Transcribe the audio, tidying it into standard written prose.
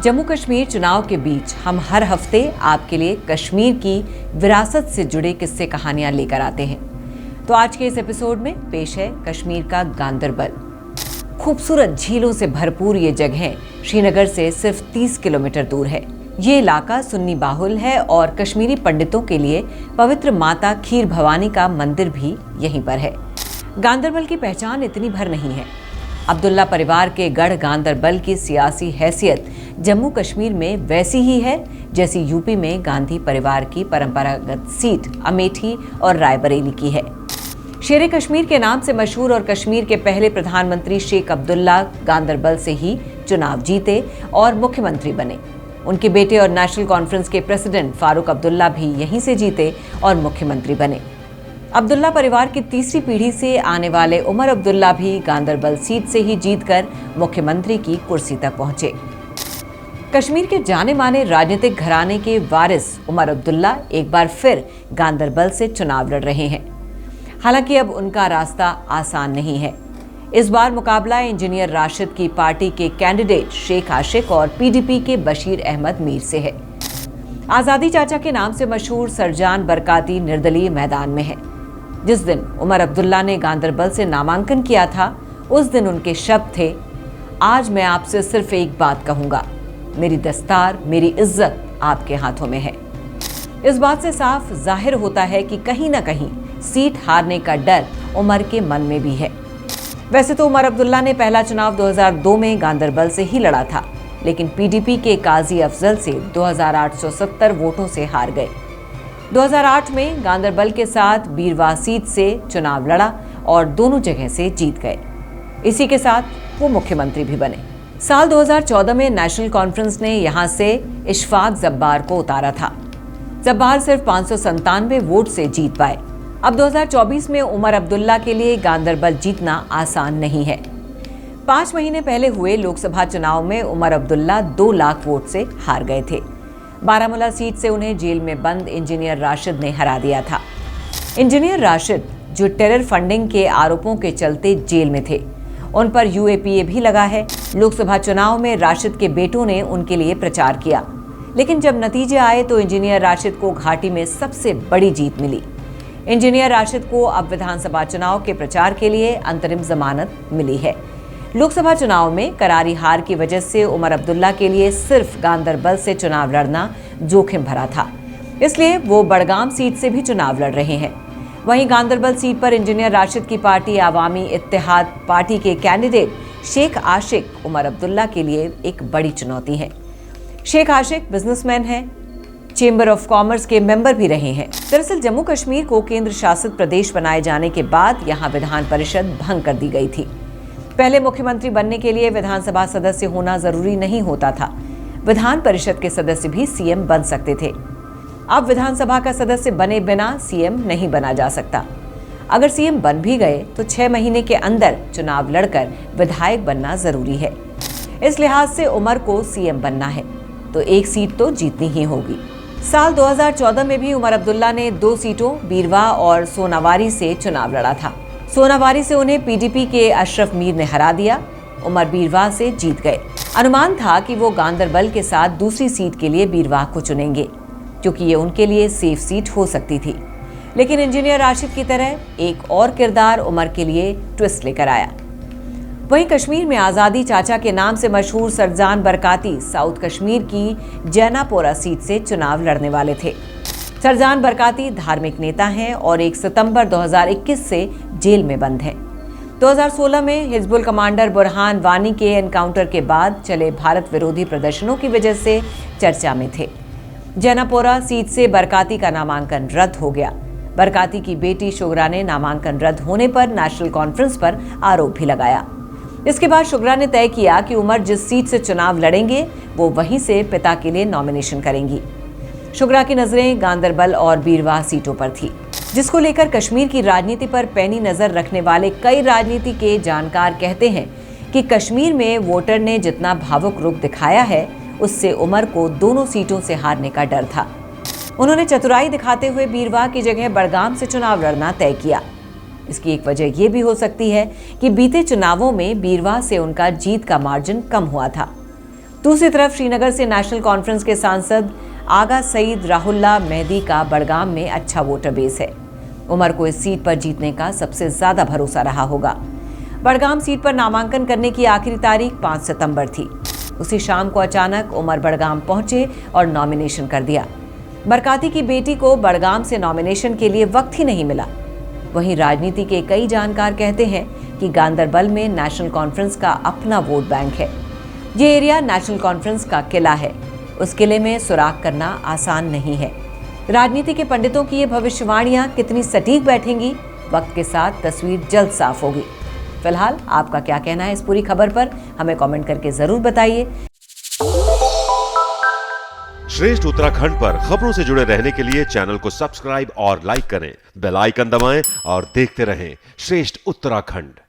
जम्मू कश्मीर चुनाव के बीच हम हर हफ्ते आपके लिए कश्मीर की विरासत से जुड़े किस्से कहानियां लेकर आते हैं। तो आज के इस एपिसोड में पेश है कश्मीर का गांदरबल। खूबसूरत झीलों से भरपूर ये जगह श्रीनगर से सिर्फ 30 किलोमीटर दूर है। ये इलाका सुन्नी बाहुल है और कश्मीरी पंडितों के लिए पवित्र माता खीर भवानी का मंदिर भी यहीं पर है। गांदरबल की पहचान इतनी भर नहीं है। अब्दुल्ला परिवार के गढ़ गांदरबल की सियासी हैसियत जम्मू कश्मीर में वैसी ही है जैसी यूपी में गांधी परिवार की परंपरागत सीट अमेठी और रायबरेली की है। शेरे कश्मीर के नाम से मशहूर और कश्मीर के पहले प्रधानमंत्री शेख अब्दुल्ला गांदरबल से ही चुनाव जीते और मुख्यमंत्री बने। उनके बेटे और नेशनल कॉन्फ्रेंस के प्रेसिडेंट फारूक अब्दुल्ला भी यहीं से जीते और मुख्यमंत्री बने। अब्दुल्ला परिवार की तीसरी पीढ़ी से आने वाले उमर अब्दुल्ला भी गांदरबल सीट से ही जीतकर मुख्यमंत्री की कुर्सी तक पहुंचे। कश्मीर के जाने माने राजनीतिक घराने के वारिस उमर अब्दुल्ला एक बार फिर गांदरबल से चुनाव लड़ रहे हैं। हालांकि अब उनका रास्ता आसान नहीं है। इस बार मुकाबला इंजीनियर राशिद की पार्टी के कैंडिडेट शेख आशिक और पीडीपी के बशीर अहमद मीर से है। आजादी चाचा के नाम से मशहूर सरजान बरकाती निर्दलीय मैदान में है। जिस दिन उमर अब्दुल्ला ने गांदरबल से नामांकन किया था उस दिन उनके शब्द थे, आज मैं आपसे सिर्फ एक बात कहूंगा, मेरी दस्तार मेरी इज्जत आपके हाथों में है। इस बात से साफ जाहिर होता है कि कहीं ना कहीं सीट हारने का डर उमर के मन में भी है। वैसे तो उमर अब्दुल्ला ने पहला चुनाव 2002 में गांदरबल से ही लड़ा था, लेकिन पीडीपी के काजी अफजल से 2870 वोटों से हार गए। 2008 में गांदरबल के साथ बीरवा सीट से चुनाव लड़ा और दोनों जगह से जीत गए। इसी के साथ वो मुख्यमंत्री भी बने। साल 2014 में नेशनल कॉन्फ्रेंस ने यहां से इशफाक जब्बार को उतारा था। जब्बार सिर्फ 597 वोट से जीत पाए। अब 2024 में उमर अब्दुल्ला के लिए गांदरबल जीतना आसान नहीं है। 5 महीने पहले हुए लोकसभा चुनाव में उमर अब्दुल्ला 2 लाख वोट से हार गए थे। बारामूला सीट से उन्हें जेल में बंद इंजीनियर राशिद ने हरा दिया था। इंजीनियर राशिद जो टेरर फंडिंग के आरोपों के चलते जेल में थे, उन पर यूएपीए भी लगा है। लोकसभा चुनाव में राशिद के बेटों ने उनके लिए प्रचार किया, लेकिन जब नतीजे आए तो इंजीनियर राशिद को घाटी में सबसे बड़ी जीत मिली। इंजीनियर राशिद को अब विधानसभा चुनाव के प्रचार के लिए अंतरिम जमानत मिली है। लोकसभा चुनाव में करारी हार की वजह से उमर अब्दुल्ला के लिए सिर्फ गांदरबल से चुनाव लड़ना जोखिम भरा था, इसलिए वो बड़गाम सीट से भी चुनाव लड़ रहे हैं। वहीं गांदरबल सीट पर इंजीनियर राशिद की पार्टी आवामी इत्तेहाद पार्टी के कैंडिडेट शेख आशिक उमर अब्दुल्ला के लिए एक बड़ी चुनौती है। शेख आशिक बिजनेसमैन हैं, चेंबर ऑफ कॉमर्स के मेंबर भी रहे हैं। दरअसल जम्मू कश्मीर को केंद्र शासित प्रदेश बनाए जाने के बाद यहाँ विधान परिषद भंग कर दी गई थी। पहले मुख्यमंत्री बनने के लिए विधानसभा सदस्य होना जरूरी नहीं होता था। विधान परिषद के सदस्य भी सीएम बन सकते थे। अब विधानसभा का सदस्य बने बिना सीएम नहीं बना जा सकता। अगर सीएम बन भी गए तो 6 महीने के अंदर चुनाव लड़कर विधायक बनना जरूरी है। इस लिहाज से उमर को सीएम बनना है तो एक सीट तो जीतनी ही होगी। साल 2014 में भी उमर अब्दुल्ला ने 2 सीटों बीरवा और सोनावारी से चुनाव लड़ा था। सोनावारी से उन्हें पीडीपी के अशरफ मीर ने हरा दिया। उमर बीरवा से जीत गए। अनुमान था कि वो गांदरबल के साथ दूसरी सीट के लिए बीरवा को चुनेंगे, क्योंकि ये उनके लिए सेफ सीट हो सकती थी। लेकिन इंजीनियर राशिद की तरह एक और किरदार उमर के लिए ट्विस्ट लेकर आया। वहीं कश्मीर में आजादी चाचा के नाम से मशहूर सरजान बरकाती साउथ कश्मीर की जैनापोरा सीट से चुनाव लड़ने वाले थे। सरजान बरकाती धार्मिक नेता हैं और 1 सितंबर 2021 से जेल में बंद हैं। 2016 में हिजबुल कमांडर बुरहान वानी के एनकाउंटर के बाद चले भारत विरोधी प्रदर्शनों की वजह से चर्चा में थे। जैनापोरा सीट से बरकाती का नामांकन रद्द हो गया। बरकाती की बेटी शुगरा ने नामांकन रद्द होने पर नेशनल कॉन्फ्रेंस पर आरोप भी लगाया। इसके बाद शुगरा ने तय किया कि उमर जिस सीट से चुनाव लड़ेंगे वो वहीं से पिता के लिए नॉमिनेशन करेंगी। शुगरा की नजरें गांदरबल और बीरवा सीटों पर थी, जिसको लेकर कश्मीर की राजनीति पर पैनी नजर रखने वाले कई राजनीति के जानकार कहते हैं कि कश्मीर में वोटर ने जितना भावुक रुख दिखाया है उससे उमर को दोनों सीटों से हारने का डर था। उन्होंने चतुराई दिखाते हुए बीरवा की जगह बड़गाम से चुनाव लड़ना तय किया। इसकी एक वजह यह भी हो सकती है कि बीते चुनावों में बीरवा से उनका जीत का मार्जिन कम हुआ था। दूसरी तरफ श्रीनगर से नेशनल कॉन्फ्रेंस के सांसद आगा सईद राहुल्ला मेहदी का बड़गाम में अच्छा वोटर बेस है। उमर को इस सीट पर जीतने का सबसे ज्यादा भरोसा रहा होगा। बड़गाम सीट पर नामांकन करने की आखिरी तारीख 5 सितंबर थी। उसी शाम को अचानक उमर बड़गाम पहुंचे और नॉमिनेशन कर दिया। बरकाती की बेटी को बड़गाम से नॉमिनेशन के लिए वक्त ही नहीं मिला। वहीं राजनीति के कई जानकार कहते हैं कि गांदरबल में नेशनल कॉन्फ्रेंस का अपना वोट बैंक है। ये एरिया नेशनल कॉन्फ्रेंस का किला है। उस किले में सुराग करना आसान नहीं है। राजनीति के पंडितों की ये भविष्यवाणियां कितनी सटीक बैठेंगी, वक्त के साथ तस्वीर जल्द साफ होगी। फिलहाल आपका क्या कहना है इस पूरी खबर पर, हमें कमेंट करके जरूर बताइए। श्रेष्ठ उत्तराखंड पर खबरों से जुड़े रहने के लिए चैनल को सब्सक्राइब और लाइक करें, बेल आइकन दबाएं और देखते रहें श्रेष्ठ उत्तराखंड।